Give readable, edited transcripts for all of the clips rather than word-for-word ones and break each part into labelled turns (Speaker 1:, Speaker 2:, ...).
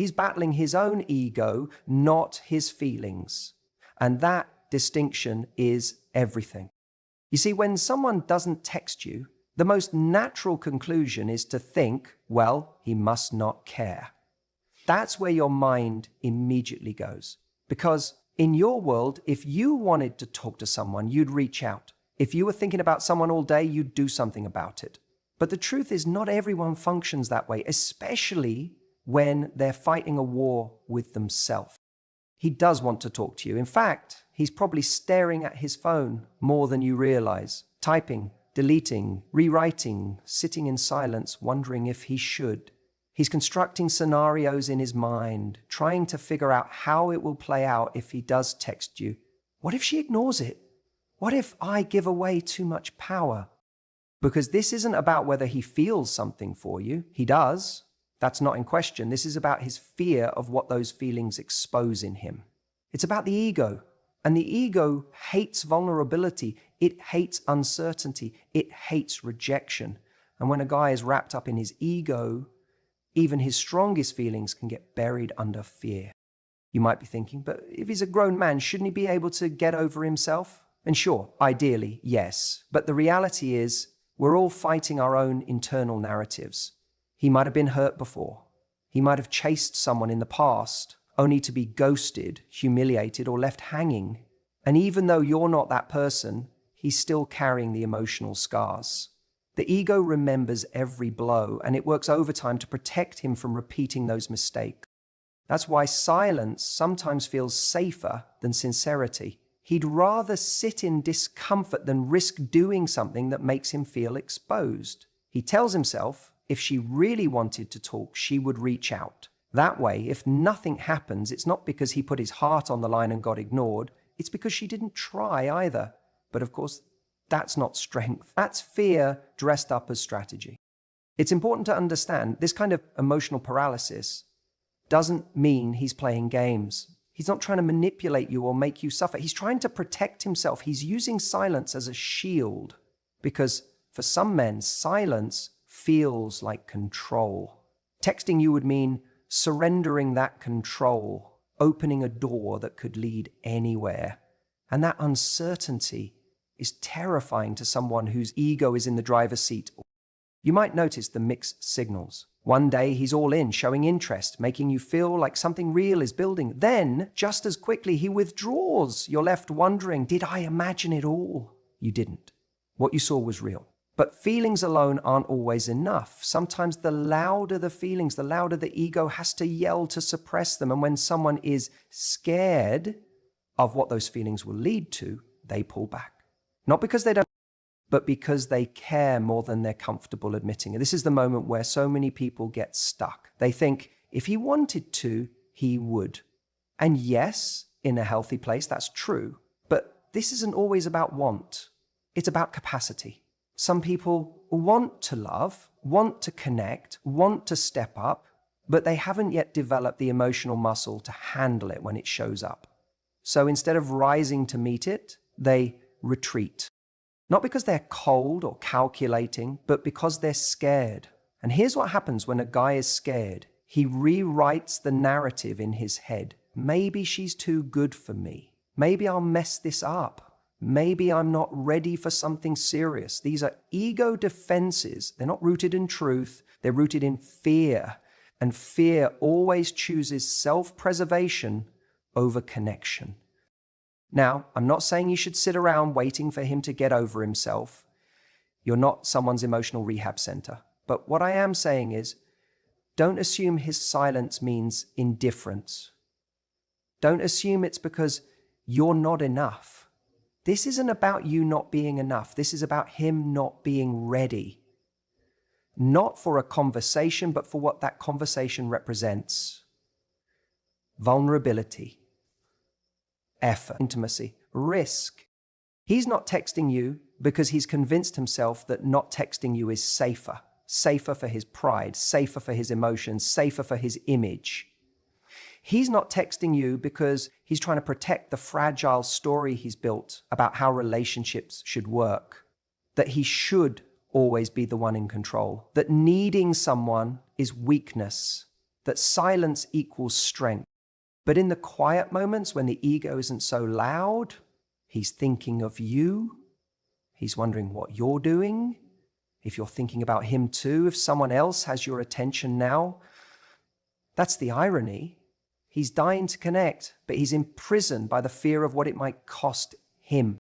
Speaker 1: He's battling his own ego, not his feelings. And that distinction is everything. You see, when someone doesn't text you, the most natural conclusion is to think, well, he must not care. That's where your mind immediately goes. Because in your world, if you wanted to talk to someone, you'd reach out. If you were thinking about someone all day, you'd do something about it. But the truth is, not everyone functions that way, especially when they're fighting a war with themselves. He does want to talk to you. In fact, he's probably staring at his phone more than you realize, typing, deleting, rewriting, sitting in silence, wondering if he should. He's constructing scenarios in his mind, trying to figure out how it will play out if he does text you. What if she ignores it? What if I give away too much power? Because this isn't about whether he feels something for you. He does. That's not in question. This is about his fear of what those feelings expose in him. It's about the ego. And the ego hates vulnerability. It hates uncertainty. It hates rejection. And when a guy is wrapped up in his ego, even his strongest feelings can get buried under fear. You might be thinking, but if he's a grown man, shouldn't he be able to get over himself? And sure, ideally, yes. But the reality is, we're all fighting our own internal narratives. He might have been hurt before. He might have chased someone in the past, only to be ghosted, humiliated, or left hanging. And even though you're not that person, he's still carrying the emotional scars. The ego remembers every blow, and it works overtime to protect him from repeating those mistakes. That's why silence sometimes feels safer than sincerity. He'd rather sit in discomfort than risk doing something that makes him feel exposed. He tells himself if she really wanted to talk, she would reach out. That way, if nothing happens, it's not because he put his heart on the line and got ignored. It's because she didn't try either. But of course, that's not strength. That's fear dressed up as strategy. It's important to understand this kind of emotional paralysis doesn't mean he's playing games. He's not trying to manipulate you or make you suffer. He's trying to protect himself. He's using silence as a shield because for some men, silence feels like control. Texting you would mean surrendering that control, opening a door that could lead anywhere. And that uncertainty is terrifying to someone whose ego is in the driver's seat. You might notice the mixed signals. One day he's all in, showing interest, making you feel like something real is building. Then, just as quickly, he withdraws. You're left wondering, did I imagine it all? You didn't. What you saw was real. But feelings alone aren't always enough. Sometimes the louder the feelings, the louder the ego has to yell to suppress them. And when someone is scared of what those feelings will lead to, they pull back. Not because they don't, but because they care more than they're comfortable admitting. And this is the moment where so many people get stuck. They think if he wanted to, he would. And yes, in a healthy place, that's true. But this isn't always about want. It's about capacity. Some people want to love, want to connect, want to step up, but they haven't yet developed the emotional muscle to handle it when it shows up. So instead of rising to meet it, they retreat. Not because they're cold or calculating, but because they're scared. And here's what happens when a guy is scared. He rewrites the narrative in his head. Maybe she's too good for me. Maybe I'll mess this up. Maybe I'm not ready for something serious. These are ego defenses. They're not rooted in truth. They're rooted in fear. And fear always chooses self-preservation over connection. Now, I'm not saying you should sit around waiting for him to get over himself. You're not someone's emotional rehab center. But what I am saying is, don't assume his silence means indifference. Don't assume it's because you're not enough. This isn't about you not being enough. This is about him not being ready. Not for a conversation, but for what that conversation represents. Vulnerability. Effort, intimacy, risk. He's not texting you because he's convinced himself that not texting you is safer. Safer for his pride, safer for his emotions, safer for his image. He's not texting you because he's trying to protect the fragile story he's built about how relationships should work. That he should always be the one in control. That needing someone is weakness. that silence equals strength. But in the quiet moments when the ego isn't so loud, he's thinking of you. He's wondering what you're doing, if you're thinking about him too, if someone else has your attention now. That's the irony. He's dying to connect, but he's imprisoned by the fear of what it might cost him.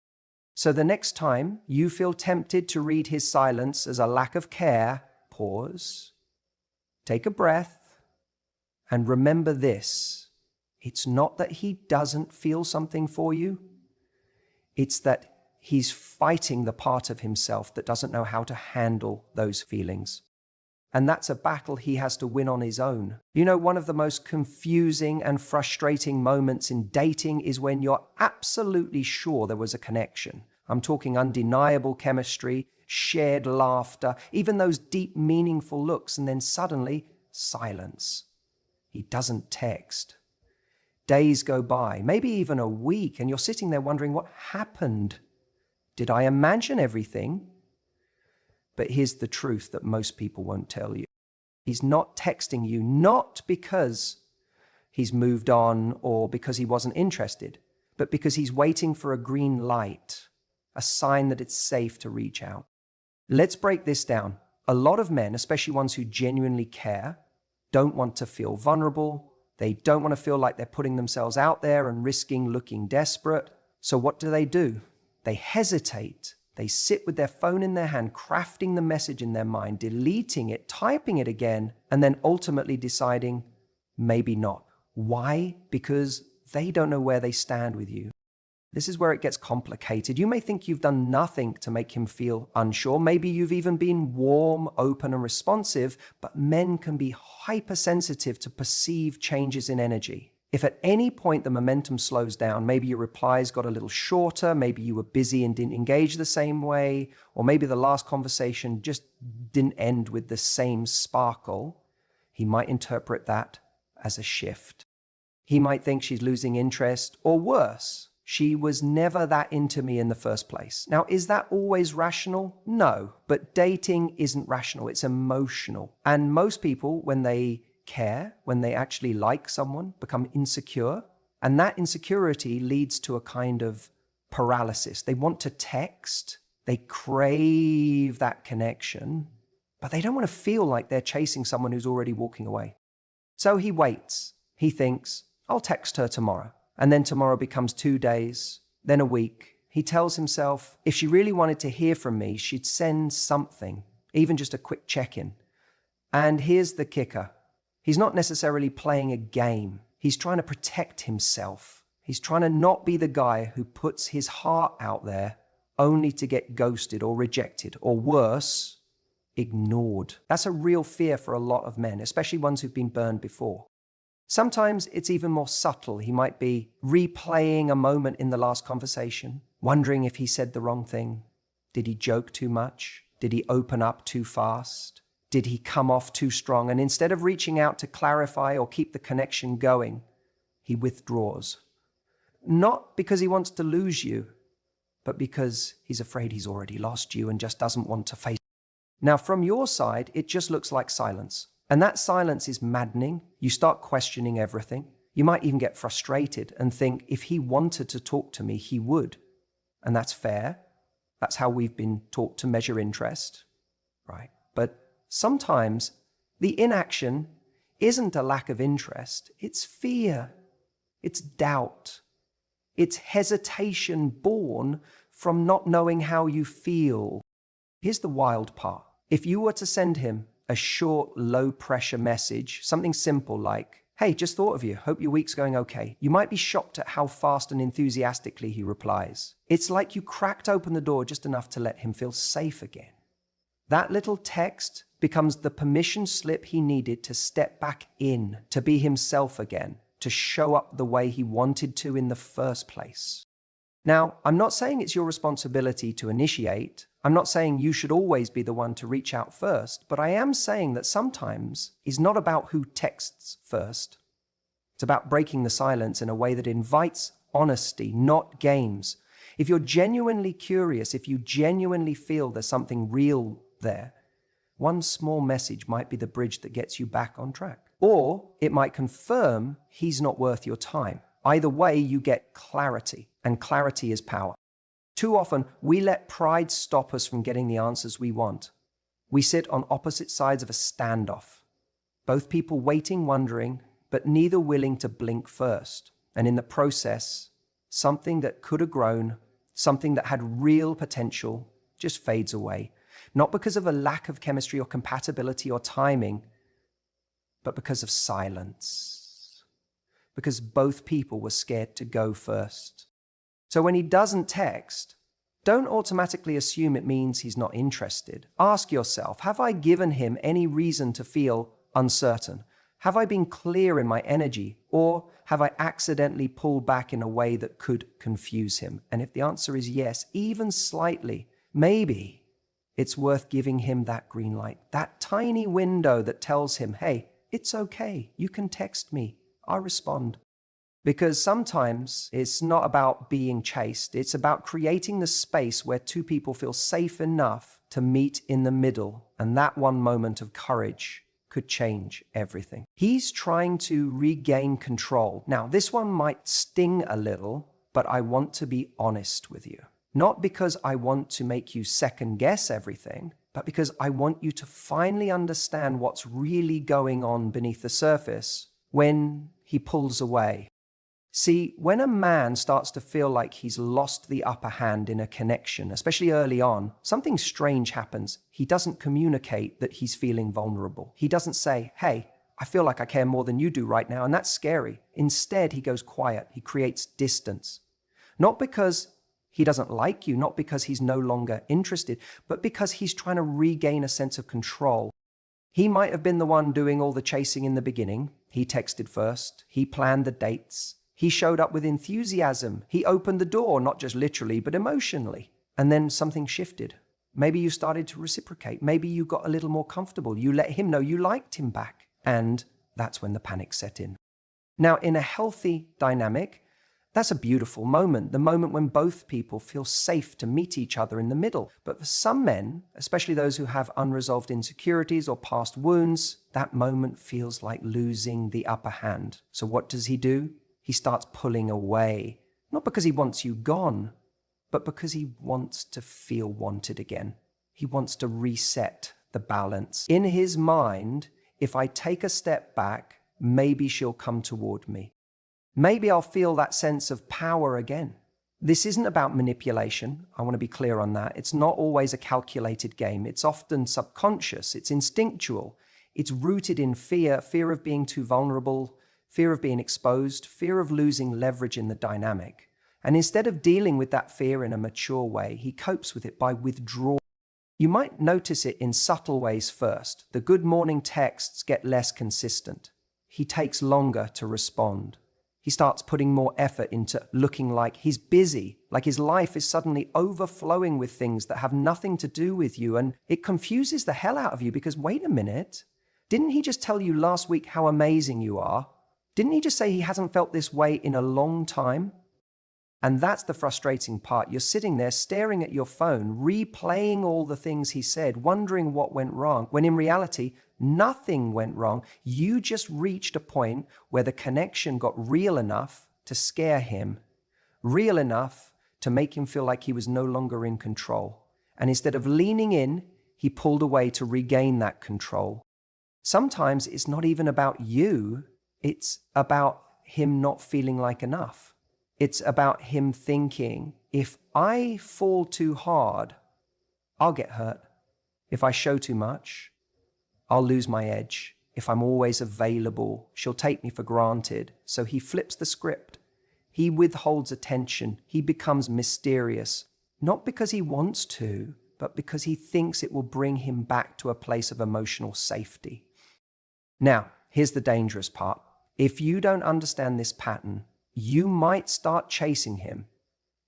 Speaker 1: So the next time you feel tempted to read his silence as a lack of care, pause, take a breath, and remember this. It's not that he doesn't feel something for you. It's that he's fighting the part of himself that doesn't know how to handle those feelings. And that's a battle he has to win on his own. You know, one of the most confusing and frustrating moments in dating is when you're absolutely sure there was a connection. I'm talking undeniable chemistry, shared laughter, even those deep, meaningful looks, and then suddenly, silence. He doesn't text. Days go by, maybe even a week, and you're sitting there wondering what happened. Did I imagine everything? But here's the truth that most people won't tell you. He's not texting you, not because he's moved on or because he wasn't interested, but because he's waiting for a green light, a sign that it's safe to reach out. Let's break this down. A lot of men, especially ones who genuinely care, don't want to feel vulnerable. They don't want to feel like they're putting themselves out there and risking looking desperate. So what do? They hesitate. They sit with their phone in their hand, crafting the message in their mind, deleting it, typing it again, and then ultimately deciding, maybe not. Why? Because they don't know where they stand with you. This is where it gets complicated. You may think you've done nothing to make him feel unsure. Maybe you've even been warm, open, and responsive, but men can be hypersensitive to perceived changes in energy. If at any point the momentum slows down, maybe your replies got a little shorter, maybe you were busy and didn't engage the same way, or maybe the last conversation just didn't end with the same sparkle, he might interpret that as a shift. He might think she's losing interest, or worse, she was never that into me in the first place. Now, is that always rational? No, but dating isn't rational, it's emotional. And most people, when they care, when they actually like someone, become insecure. And that insecurity leads to a kind of paralysis. They want to text, they crave that connection, but they don't want to feel like they're chasing someone who's already walking away. So he waits. He thinks, I'll text her tomorrow. And then tomorrow becomes 2 days, then a week. He tells himself, if she really wanted to hear from me, she'd send something, even just a quick check-in. And here's the kicker. He's not necessarily playing a game. He's trying to protect himself. He's trying to not be the guy who puts his heart out there only to get ghosted or rejected, or worse, ignored. That's a real fear for a lot of men, especially ones who've been burned before. Sometimes it's even more subtle. He might be replaying a moment in the last conversation, wondering if he said the wrong thing. Did he joke too much? Did he open up too fast? Did he come off too strong? And instead of reaching out to clarify or keep the connection going, he withdraws. Not because he wants to lose you, but because he's afraid he's already lost you and just doesn't want to face it. Now, from your side, it just looks like silence. And that silence is maddening. You start questioning everything. You might even get frustrated and think, if he wanted to talk to me, he would. And that's fair. That's how we've been taught to measure interest, right? But sometimes the inaction isn't a lack of interest. It's fear. It's doubt. It's hesitation born from not knowing how you feel. Here's the wild part. If you were to send him a short, low-pressure message, something simple like, hey, just thought of you, hope your week's going okay, you might be shocked at how fast and enthusiastically he replies. It's like you cracked open the door just enough to let him feel safe again. That little text becomes the permission slip he needed to step back in, to be himself again, to show up the way he wanted to in the first place. Now, I'm not saying it's your responsibility to initiate. I'm not saying you should always be the one to reach out first, but I am saying that sometimes it's not about who texts first. It's about breaking the silence in a way that invites honesty, not games. If you're genuinely curious, if you genuinely feel there's something real there, One small message might be the bridge that gets you back on track. Or it might confirm he's not worth your time. Either way, you get clarity, and clarity is power. Too often, we let pride stop us from getting the answers we want. We sit on opposite sides of a standoff, both people waiting, wondering, but neither willing to blink first. And in the process, something that could have grown, something that had real potential, just fades away. Not because of a lack of chemistry or compatibility or timing, but because of silence. Because both people were scared to go first. So when he doesn't text, don't automatically assume it means he's not interested. Ask yourself, have I given him any reason to feel uncertain? Have I been clear in my energy, or have I accidentally pulled back in a way that could confuse him? And if the answer is yes, even slightly, maybe it's worth giving him that green light, that tiny window that tells him, hey, it's okay, you can text me, I'll respond. Because sometimes it's not about being chased, it's about creating the space where two people feel safe enough to meet in the middle, and that one moment of courage could change everything. He's trying to regain control. Now, this one might sting a little, but I want to be honest with you. Not because I want to make you second guess everything, but because I want you to finally understand what's really going on beneath the surface when he pulls away. See, when a man starts to feel like he's lost the upper hand in a connection, especially early on, something strange happens. He doesn't communicate that he's feeling vulnerable. He doesn't say, hey, I feel like I care more than you do right now, and that's scary. Instead, he goes quiet. He creates distance. Not because he doesn't like you, not because he's no longer interested, but because he's trying to regain a sense of control. He might have been the one doing all the chasing in the beginning. He texted first. He planned the dates. He showed up with enthusiasm. He opened the door, not just literally, but emotionally. And then something shifted. Maybe you started to reciprocate. Maybe you got a little more comfortable. You let him know you liked him back. And that's when the panic set in. Now, in a healthy dynamic, that's a beautiful moment, the moment when both people feel safe to meet each other in the middle. But for some men, especially those who have unresolved insecurities or past wounds, that moment feels like losing the upper hand. So what does he do? He starts pulling away, not because he wants you gone, but because he wants to feel wanted again. He wants to reset the balance. In his mind, if I take a step back, maybe she'll come toward me. Maybe I'll feel that sense of power again. This isn't about manipulation. I want to be clear on that. It's not always a calculated game. It's often subconscious. It's instinctual. It's rooted in fear, fear of being too vulnerable, fear of being exposed, fear of losing leverage in the dynamic. And instead of dealing with that fear in a mature way, he copes with it by withdrawing. You might notice it in subtle ways first. The good morning texts get less consistent. He takes longer to respond. He starts putting more effort into looking like he's busy, like his life is suddenly overflowing with things that have nothing to do with you. And it confuses the hell out of you because, wait a minute, didn't he just tell you last week how amazing you are? Didn't he just say he hasn't felt this way in a long time? And that's the frustrating part. You're sitting there staring at your phone, replaying all the things he said, wondering what went wrong, when in reality, nothing went wrong. You just reached a point where the connection got real enough to scare him, real enough to make him feel like he was no longer in control. And instead of leaning in, he pulled away to regain that control. Sometimes it's not even about you. It's about him not feeling like enough. It's about him thinking, if I fall too hard, I'll get hurt. If I show too much, I'll lose my edge. If I'm always available, she'll take me for granted. So he flips the script. He withholds attention. He becomes mysterious, not because he wants to, but because he thinks it will bring him back to a place of emotional safety. Now, here's the dangerous part. If you don't understand this pattern, you might start chasing him.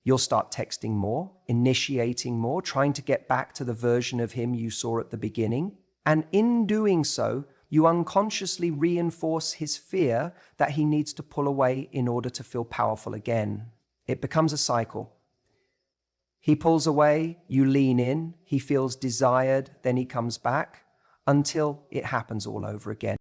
Speaker 1: You'll start texting more, initiating more, trying to get back to the version of him you saw at the beginning. And in doing so, you unconsciously reinforce his fear that he needs to pull away in order to feel powerful again. It becomes a cycle. He pulls away, you lean in, he feels desired, then he comes back. until it happens all over again.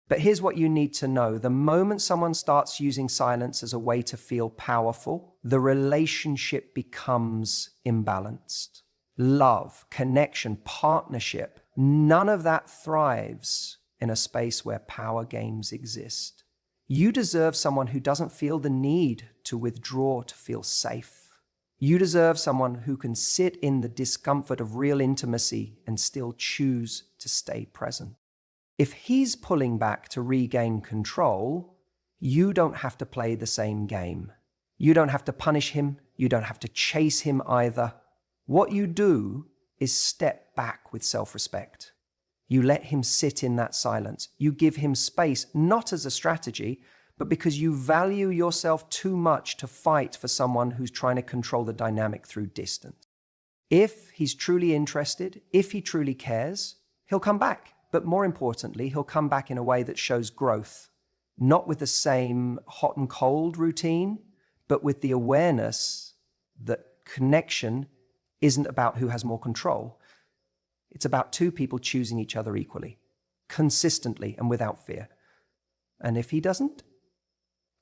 Speaker 1: But here's what you need to know. The moment someone starts using silence as a way to feel powerful, the relationship becomes imbalanced. Love, connection, partnership, none of that thrives in a space where power games exist. You deserve someone who doesn't feel the need to withdraw to feel safe. You deserve someone who can sit in the discomfort of real intimacy and still choose to stay present. If he's pulling back to regain control, you don't have to play the same game. You don't have to punish him. You don't have to chase him either. What you do is step back with self-respect. You let him sit in that silence. You give him space, not as a strategy, but because you value yourself too much to fight for someone who's trying to control the dynamic through distance. If he's truly interested, if he truly cares, he'll come back. But more importantly, he'll come back in a way that shows growth, not with the same hot and cold routine, but with the awareness that connection isn't about who has more control. It's about two people choosing each other equally, consistently and without fear. And if he doesn't,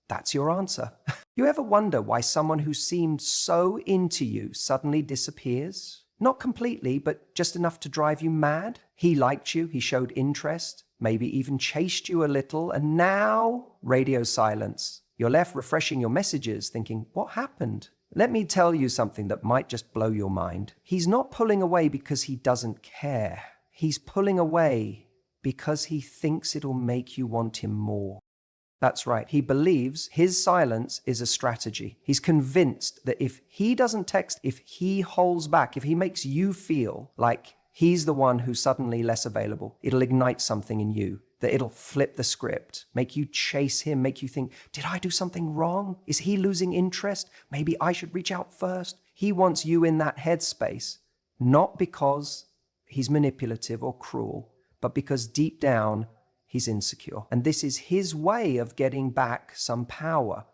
Speaker 1: that's your answer. You ever wonder why someone who seemed so into you suddenly disappears? Not completely, but just enough to drive you mad. He liked you, he showed interest, maybe even chased you a little, and now radio silence. You're left refreshing your messages, thinking, what happened? Let me tell you something that might just blow your mind. He's not pulling away because he doesn't care. He's pulling away because he thinks it'll make you want him more. That's right. He believes his silence is a strategy. He's convinced that if he doesn't text, if he holds back, if he makes you feel like he's the one who's suddenly less available, it'll ignite something in you, that it'll flip the script, make you chase him, make you think, did I do something wrong? Is he losing interest? Maybe I should reach out first. He wants you in that headspace, not because he's manipulative or cruel, but because deep down, he's insecure. And this is his way of getting back some power.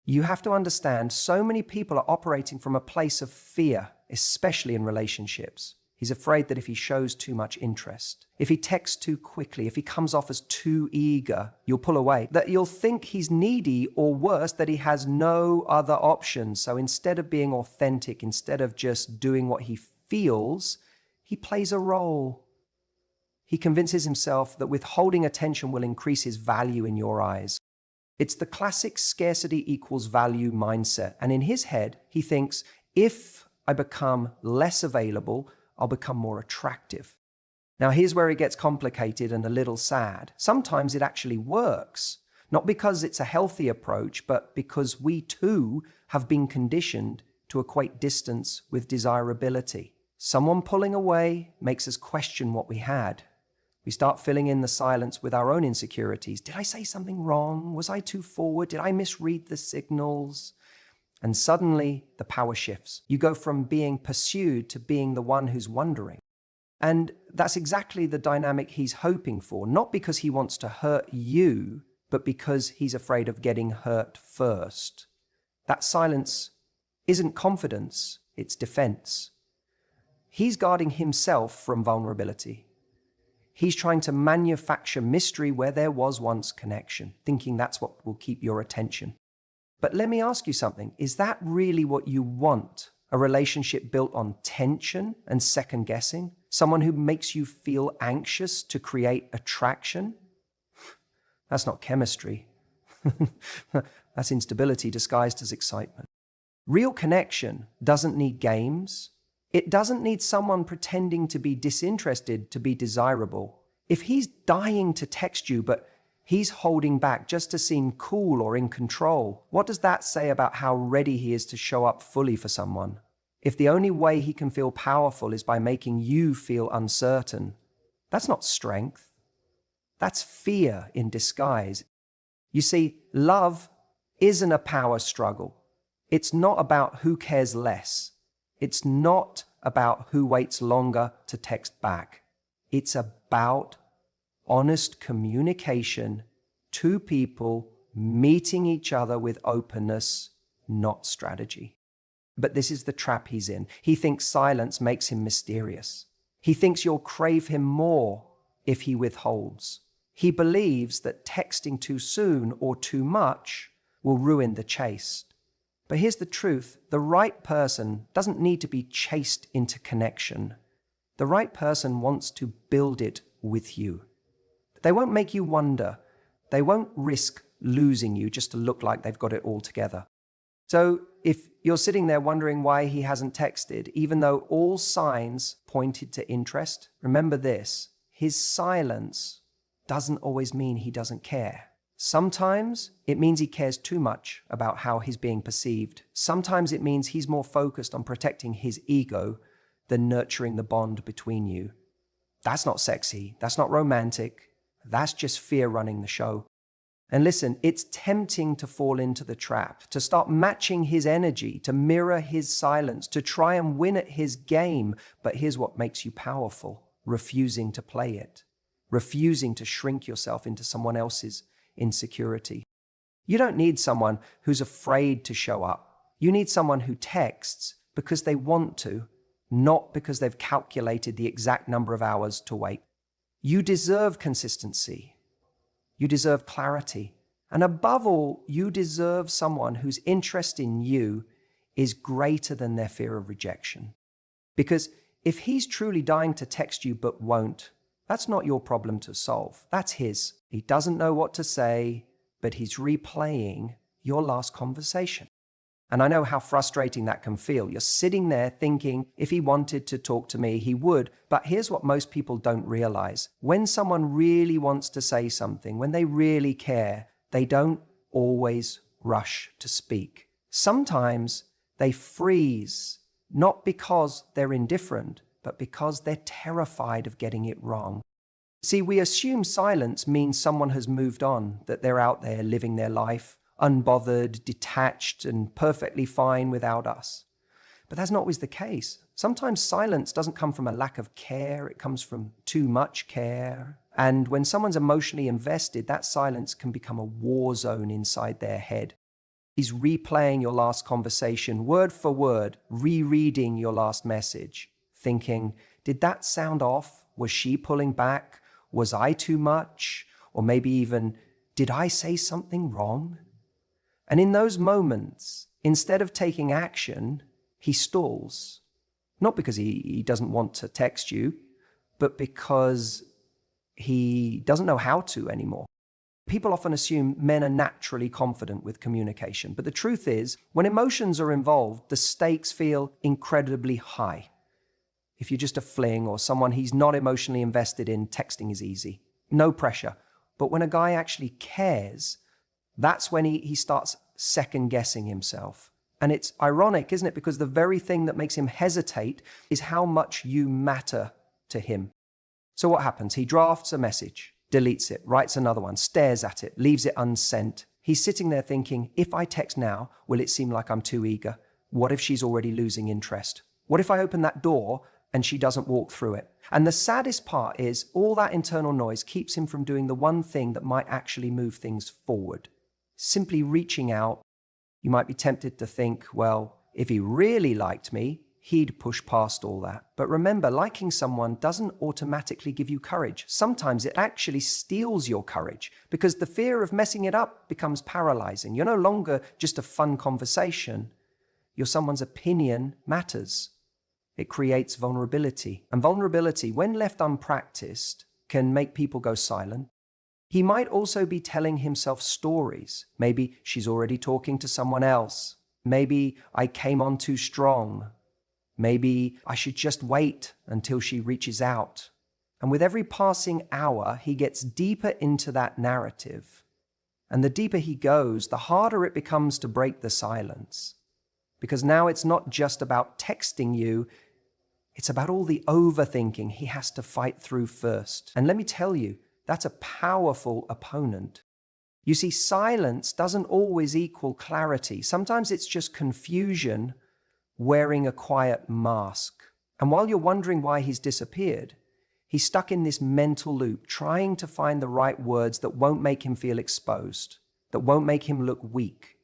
Speaker 1: You have to understand, so many people are operating from a place of fear, especially in relationships. He's afraid that if he shows too much interest, if he texts too quickly, if he comes off as too eager, you'll pull away, that you'll think he's needy, or worse, that he has no other options. So instead of being authentic, instead of just doing what he feels, he plays a role. He convinces himself that withholding attention will increase his value in your eyes. It's the classic scarcity equals value mindset. And in his head, he thinks, if I become less available, I'll become more attractive. Now, here's where it gets complicated and a little sad. Sometimes it actually works, not because it's a healthy approach, but because we too have been conditioned to equate distance with desirability. Someone pulling away makes us question what we had. We start filling in the silence with our own insecurities. Did I say something wrong? Was I too forward? Did I misread the signals? And suddenly the power shifts. You go from being pursued to being the one who's wondering. And that's exactly the dynamic he's hoping for, not because he wants to hurt you, but because he's afraid of getting hurt first. That silence isn't confidence, it's defense. He's guarding himself from vulnerability. He's trying to manufacture mystery where there was once connection, thinking that's what will keep your attention. But let me ask you something. Is that really what you want? A relationship built on tension and second guessing? Someone who makes you feel anxious to create attraction? That's not chemistry. That's instability disguised as excitement. Real connection doesn't need games. It doesn't need someone pretending to be disinterested to be desirable. If he's dying to text you, but he's holding back just to seem cool or in control, what does that say about how ready he is to show up fully for someone? If the only way he can feel powerful is by making you feel uncertain, that's not strength. That's fear in disguise. You see, love isn't a power struggle. It's not about who cares less. It's not about who waits longer to text back. It's about honest communication, two people meeting each other with openness, not strategy. But this is the trap he's in. He thinks silence makes him mysterious. He thinks you'll crave him more if he withholds. He believes that texting too soon or too much will ruin the chase. But here's the truth. The right person doesn't need to be chased into connection. The right person wants to build it with you. They won't make you wonder. They won't risk losing you just to look like they've got it all together. So if you're sitting there wondering why he hasn't texted, even though all signs pointed to interest, remember this: his silence doesn't always mean he doesn't care. Sometimes it means he cares too much about how he's being perceived. Sometimes it means he's more focused on protecting his ego than nurturing the bond between you. That's not sexy. That's not romantic. That's just fear running the show. And listen, it's tempting to fall into the trap, to start matching his energy, to mirror his silence, to try and win at his game. But here's what makes you powerful: refusing to play it, refusing to shrink yourself into someone else's insecurity. You don't need someone who's afraid to show up. You need someone who texts because they want to, not because they've calculated the exact number of hours to wait. You deserve consistency. You deserve clarity. And above all, you deserve someone whose interest in you is greater than their fear of rejection. Because if he's truly dying to text you but won't, that's not your problem to solve. That's his. He doesn't know what to say, but he's replaying your last conversation. And I know how frustrating that can feel. You're sitting there thinking, if he wanted to talk to me, he would. But here's what most people don't realize. When someone really wants to say something, when they really care, they don't always rush to speak. Sometimes they freeze, not because they're indifferent, but because they're terrified of getting it wrong. See, we assume silence means someone has moved on, that they're out there living their life, unbothered, detached, and perfectly fine without us. But that's not always the case. Sometimes silence doesn't come from a lack of care, it comes from too much care. And when someone's emotionally invested, that silence can become a war zone inside their head. He's replaying your last conversation, word for word, rereading your last message, thinking, did that sound off? Was she pulling back? Was I too much? Or maybe even, did I say something wrong? And in those moments, instead of taking action, he stalls. Not because he doesn't want to text you, but because he doesn't know how to anymore. People often assume men are naturally confident with communication, but the truth is, when emotions are involved, the stakes feel incredibly high. If you're just a fling or someone he's not emotionally invested in, texting is easy. No pressure. But when a guy actually cares, that's when he starts second-guessing himself. And it's ironic, isn't it? Because the very thing that makes him hesitate is how much you matter to him. So what happens? He drafts a message, deletes it, writes another one, stares at it, leaves it unsent. He's sitting there thinking, if I text now, will it seem like I'm too eager? What if she's already losing interest? What if I open that door and she doesn't walk through it? And the saddest part is all that internal noise keeps him from doing the one thing that might actually move things forward. Simply reaching out. You might be tempted to think, well, if he really liked me, he'd push past all that. But remember, liking someone doesn't automatically give you courage. Sometimes it actually steals your courage because the fear of messing it up becomes paralyzing. You're no longer just a fun conversation. You're someone's opinion matters. It creates vulnerability. And vulnerability, when left unpracticed, can make people go silent. He might also be telling himself stories. Maybe she's already talking to someone else. Maybe I came on too strong. Maybe I should just wait until she reaches out. And with every passing hour, he gets deeper into that narrative. And the deeper he goes, the harder it becomes to break the silence. Because now it's not just about texting you, it's about all the overthinking he has to fight through first. And let me tell you, that's a powerful opponent. You see, silence doesn't always equal clarity. Sometimes it's just confusion wearing a quiet mask. And while you're wondering why he's disappeared, he's stuck in this mental loop, trying to find the right words that won't make him feel exposed, that won't make him look weak,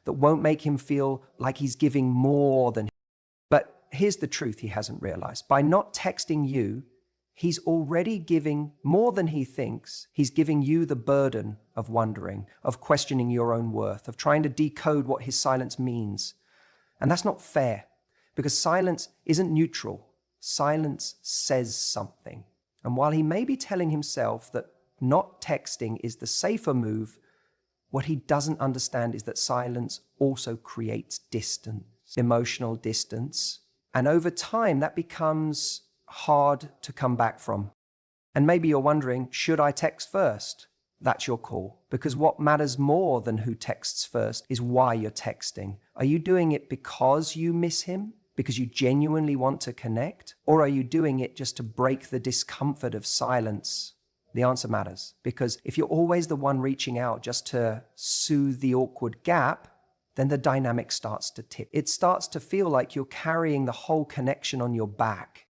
Speaker 1: that won't make him feel like he's giving more than. But here's the truth he hasn't realized. By not texting you, he's already giving more than he thinks. He's giving you the burden of wondering, of questioning your own worth, of trying to decode what his silence means. And that's not fair, because silence isn't neutral. Silence says something. And while he may be telling himself that not texting is the safer move, what he doesn't understand is that silence also creates distance, emotional distance. And over time, that becomes hard to come back from. And maybe you're wondering, should I text first? That's your call. Because what matters more than who texts first is why you're texting. Are you doing it because you miss him? Because you genuinely want to connect? Or are you doing it just to break the discomfort of silence? The answer matters, because if you're always the one reaching out just to soothe the awkward gap, then the dynamic starts to tip. It starts to feel like you're carrying the whole connection on your back.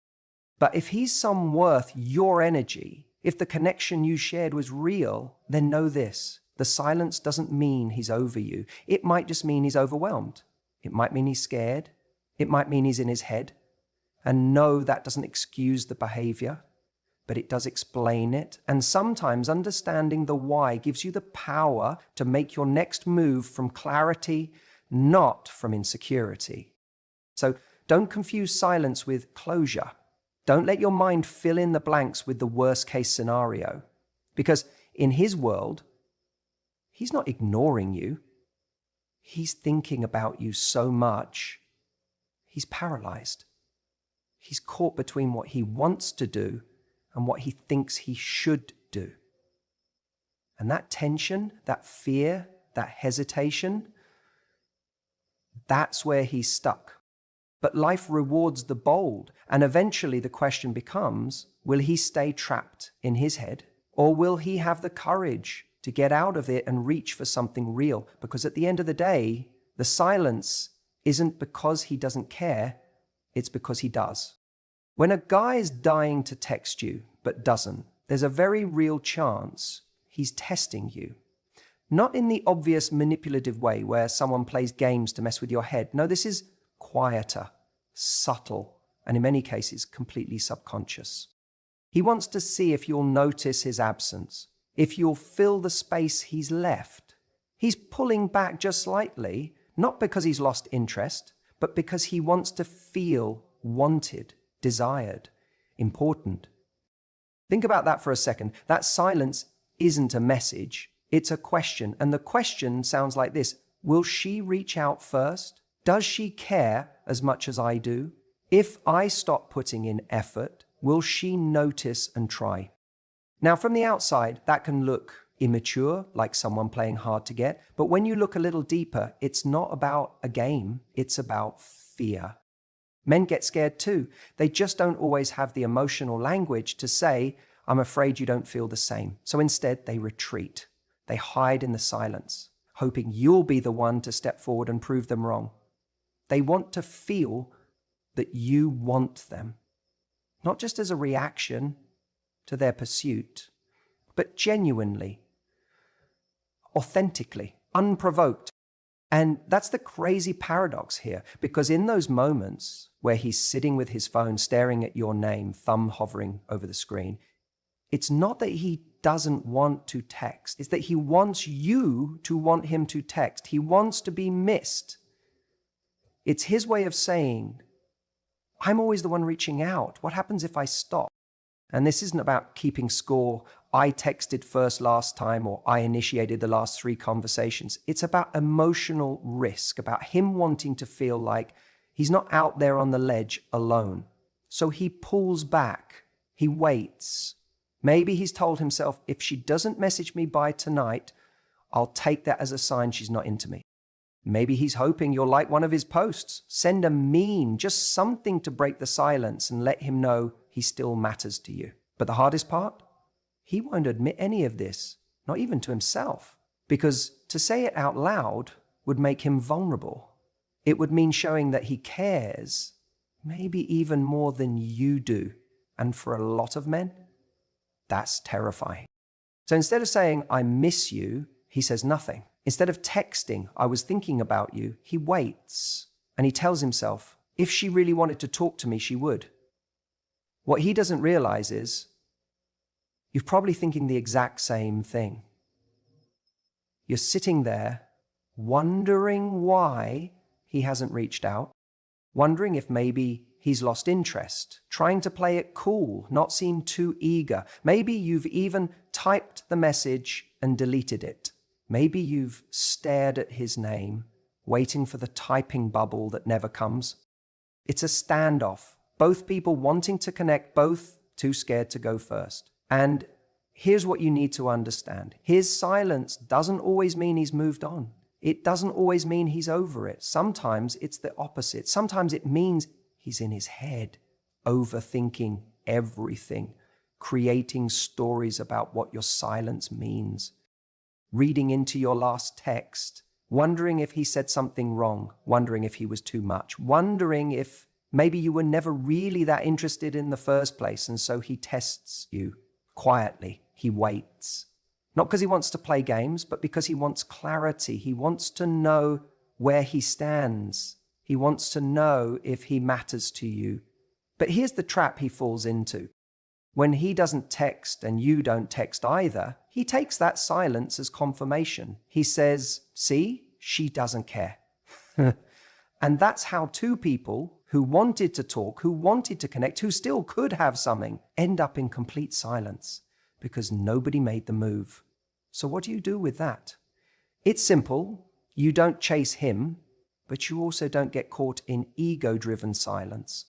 Speaker 1: But if he's some worth your energy, if the connection you shared was real, then know this: the silence doesn't mean he's over you. It might just mean he's overwhelmed. It might mean he's scared. It might mean he's in his head. And no, that doesn't excuse the behavior, but it does explain it. And sometimes understanding the why gives you the power to make your next move from clarity, not from insecurity. So don't confuse silence with closure. Don't let your mind fill in the blanks with the worst case scenario. Because in his world, he's not ignoring you. He's thinking about you so much, he's paralyzed. He's caught between what he wants to do and what he thinks he should do. And that tension, that fear, that hesitation, that's where he's stuck. But life rewards the bold, and eventually the question becomes, will he stay trapped in his head, or will he have the courage to get out of it and reach for something real? Because at the end of the day, the silence isn't because he doesn't care, it's because he does. When a guy is dying to text you but doesn't, there's a very real chance he's testing you. Not in the obvious manipulative way where someone plays games to mess with your head. No, this is quieter, subtle, and in many cases completely subconscious. He wants to see if you'll notice his absence, if you'll fill the space he's left. He's pulling back just slightly, not because he's lost interest, but because he wants to feel wanted, desired, important. Think about that for a second. That silence isn't a message, it's a question. And the question sounds like this: will she reach out first? Does she care as much as I do? If I stop putting in effort, will she notice and try? Now, from the outside, that can look immature, like someone playing hard to get. But when you look a little deeper, it's not about a game, it's about fear. Men get scared too. They just don't always have the emotional language to say, I'm afraid you don't feel the same. So instead, they retreat. They hide in the silence, hoping you'll be the one to step forward and prove them wrong. They want to feel that you want them, not just as a reaction to their pursuit, but genuinely, authentically, unprovoked. And that's the crazy paradox here, because in those moments where he's sitting with his phone staring at your name, thumb hovering over the screen, it's not that he doesn't want to text, it's that he wants you to want him to text. He wants to be missed. It's his way of saying, I'm always the one reaching out. What happens if I stop? And this isn't about keeping score. I texted first last time, or I initiated the last 3 conversations. It's about emotional risk, about him wanting to feel like he's not out there on the ledge alone. So he pulls back. He waits. Maybe he's told himself, if she doesn't message me by tonight, I'll take that as a sign she's not into me. Maybe he's hoping you'll like one of his posts. Send a meme, just something to break the silence and let him know he still matters to you. But the hardest part? He won't admit any of this, not even to himself. Because to say it out loud would make him vulnerable. It would mean showing that he cares, maybe even more than you do. And for a lot of men, that's terrifying. So instead of saying, I miss you, he says nothing. Instead of texting, I was thinking about you, he waits. And he tells himself, if she really wanted to talk to me, she would. What he doesn't realize is you're probably thinking the exact same thing. You're sitting there wondering why he hasn't reached out, wondering if maybe he's lost interest, trying to play it cool, not seem too eager. Maybe you've even typed the message and deleted it. Maybe you've stared at his name, waiting for the typing bubble that never comes. It's a standoff. Both people wanting to connect, both too scared to go first. And here's what you need to understand. His silence doesn't always mean he's moved on. It doesn't always mean he's over it. Sometimes it's the opposite. Sometimes it means he's in his head, overthinking everything, creating stories about what your silence means, reading into your last text, wondering if he said something wrong, wondering if he was too much, wondering if maybe you were never really that interested in the first place, and so he tests you quietly. He waits. Not because he wants to play games, but because he wants clarity. He wants to know where he stands. He wants to know if he matters to you. But here's the trap he falls into. When he doesn't text and you don't text either, he takes that silence as confirmation. He says, see, she doesn't care. And that's how two people who wanted to talk, who wanted to connect, who still could have something, end up in complete silence because nobody made the move. So what do you do with that? It's simple. You don't chase him, but you also don't get caught in ego-driven silence.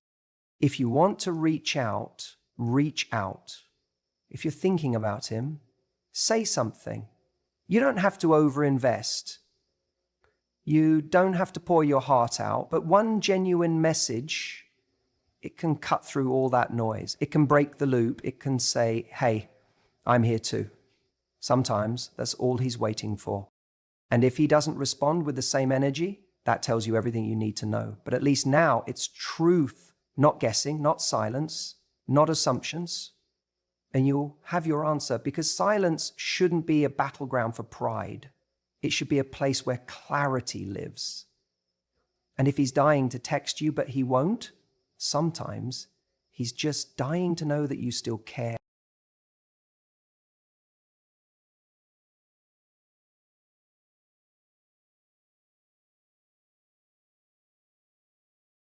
Speaker 1: If you want to reach out, reach out. If you're thinking about him, say something. You don't have to overinvest. You don't have to pour your heart out, but one genuine message, it can cut through all that noise. It can break the loop. It can say, hey, I'm here too. Sometimes that's all he's waiting for. And if he doesn't respond with the same energy, that tells you everything you need to know. But at least now it's truth, not guessing, not silence, not assumptions. And you'll have your answer, because silence shouldn't be a battleground for pride. It should be a place where clarity lives. And if he's dying to text you, but he won't, sometimes he's just dying to know that you still care.